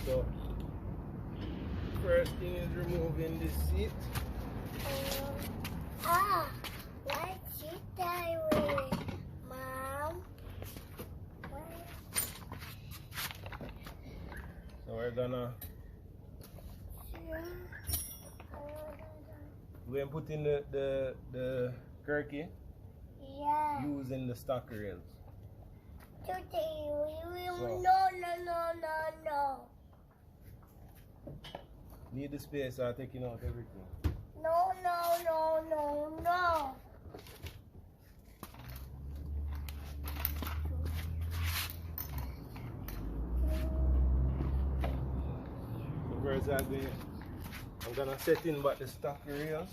So first thing is removing this seat. Let's sit that way, Mom. So we're gonna put in the Kirkey using the stock rails. No. Need the space or taking out everything? No. First I'm gonna set in back the stock rails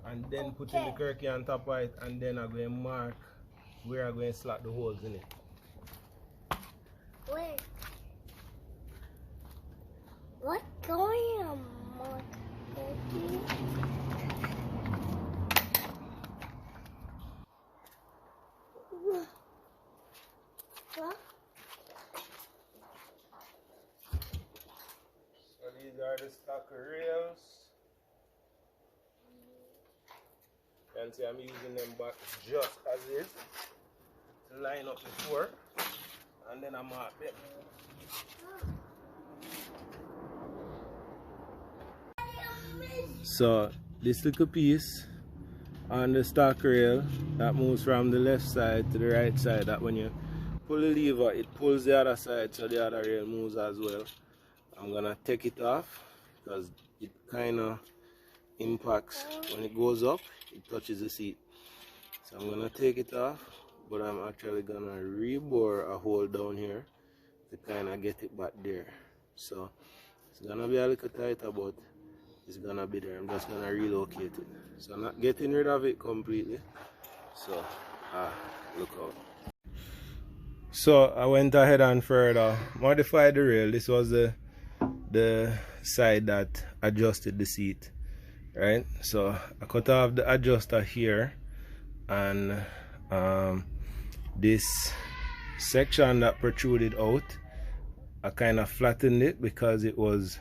and then put in the Kirkey on top of it, and then I'm going to mark where I'm going to slot the holes in it. Wait. What's going on, Mom? What? So these are the stock rails. You can see I'm using them back just as is to line up before, and then I mark them. So this little piece on the stock rail that moves from the left side to the right side, that when you pull the lever it pulls the other side, so the other rail moves as well. I'm gonna take it off because it kind of impacts when it goes up, it touches the seat. So I'm gonna take it off, but I'm actually gonna rebore a hole down here to kind of get it back there. So it's gonna be a little tighter, but it's gonna be there. I'm just gonna relocate it. So I'm not getting rid of it completely. So look out. So I went ahead and further modified the rail. This was the side that adjusted the seat, right? So I cut off the adjuster here, and this section that protruded out, I kind of flattened it because it was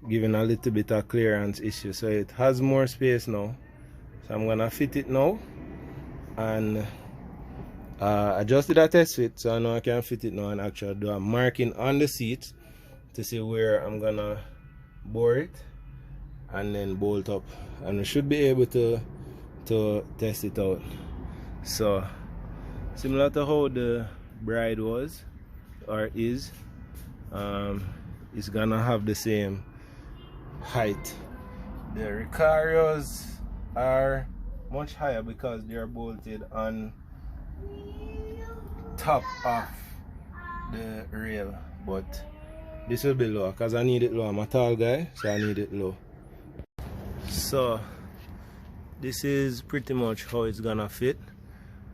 giving a little bit of clearance issue. So it has more space now. So I'm gonna fit it now, and I just did a test fit, so I know I can fit it now and actually do a marking on the seat to see where I'm gonna bore it and then bolt up, and we should be able to test it out. So similar to how the Bride was or is, it's gonna have the same height. The Recarios are much higher because they're bolted on top of the rail, but this will be low because I need it low. I'm a tall guy, so I need it low. So this is pretty much how it's gonna fit.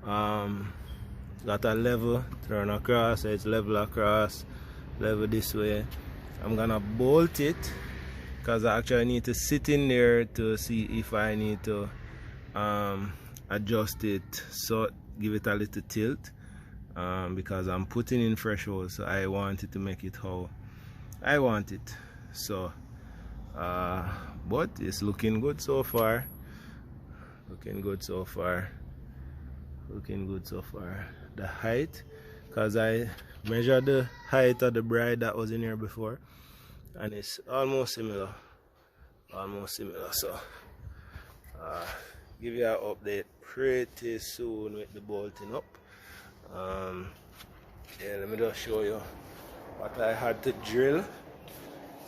Got a level turn across, so it's level across, level this way. I'm gonna bolt it because I actually need to sit in there to see if I need to adjust it, so give it a little tilt, because I'm putting in fresh holes, so I want it to make it how I want it. So but it's looking good so far. Looking good so far. The height, because I measured the height of the Bride that was in here before, and it's almost similar. So give you an update pretty soon with the bolting up. Yeah, let me just show you what I had to drill.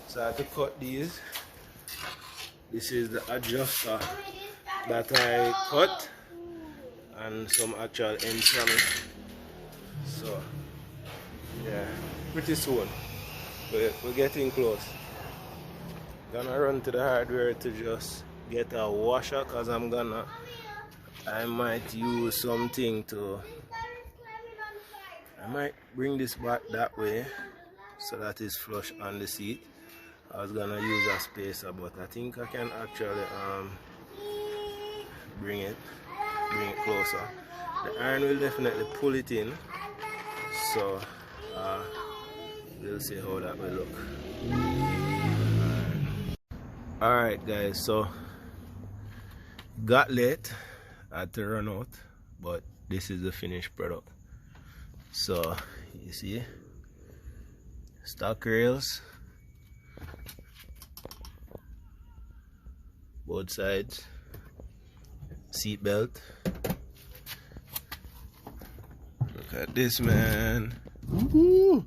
So I had to cut these. This is the adjuster that I cut, and some actual ends from it. So yeah, pretty soon we're getting close. Gonna run to the hardware to just get a washer, because I might use something to, I might bring this back that way so that it's flush on the seat. I was gonna use a spacer, but I think I can actually bring it closer. The iron will definitely pull it in, so we'll see how that will look. Alright guys, so got late, had to run out, but this is the finished product. So you see, stock rails, both sides, seat belt. Look at this, man. Woo!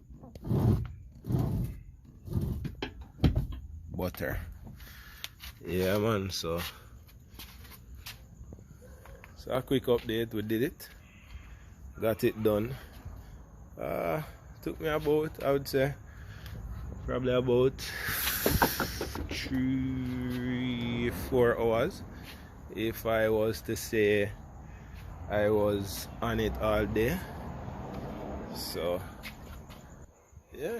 Butter. Yeah man, so a quick update, we did it, got it done. Took me about, I would say, probably about 3-4 hours. If I was to say I was on it all day. So yeah,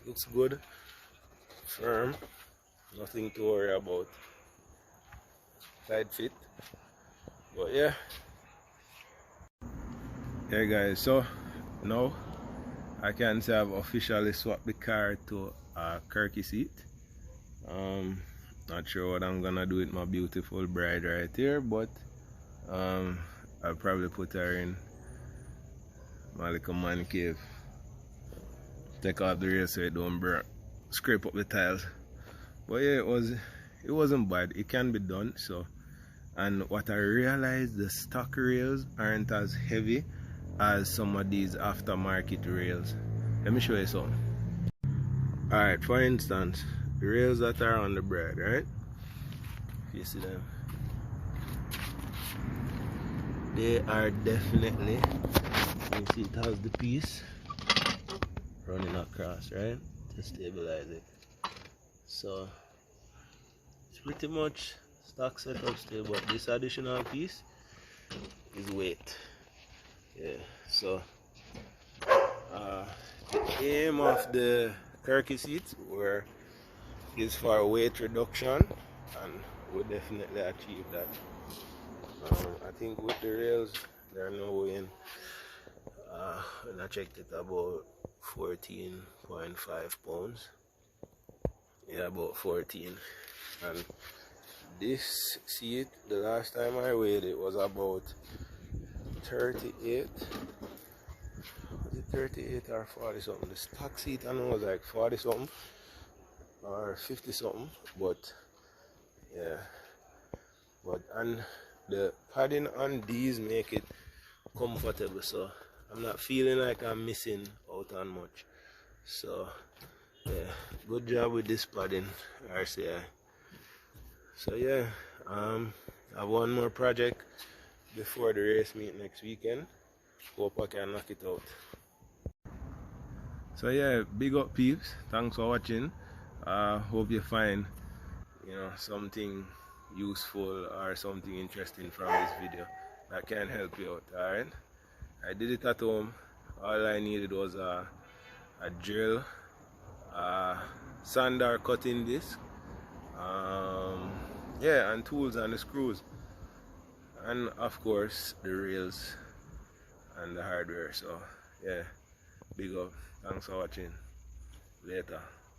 looks good, firm, nothing to worry about, tight fit. But yeah guys, so now I can say I've officially swapped the car to a Kirkey Seat. Not sure what I'm gonna do with my beautiful bride right here, but I'll probably put her in my little man cave, take off the rail so it don't burn, scrape up the tiles. But yeah, it wasn't bad, it can be done. So, and what I realized, the stock rails aren't as heavy as some of these aftermarket rails. Let me show you something. Alright, for instance, the rails that are on the bride, right? If you see them, they are definitely, you see it has the piece running across, right, to stabilize it. So it's pretty much stock setup still, but this additional piece is weight. Yeah, so the aim of the Kirkey Seat is for weight reduction, and we'll definitely achieve that. I think with the rails, they're now weighing, when I checked it, about 14.5 pounds. Yeah, about 14. And this seat, the last time I weighed it, was about 38. Was it 38 or 40 something? The stock seat I know was like 40 something or 50 something, but yeah. But and the padding on these make it comfortable, so I'm not feeling like I'm missing out on much. So yeah, good job with this padding, RCI. So yeah, I have one more project before the race meet next weekend. Hope I can knock it out. So yeah, big up peeps, thanks for watching. Hope you find something useful or something interesting from this video that can help you out. Alright, I did it at home. All I needed was a drill, sander cutting disc, yeah, and tools and the screws, and of course the rails and the hardware. So yeah, big up, thanks for watching, later.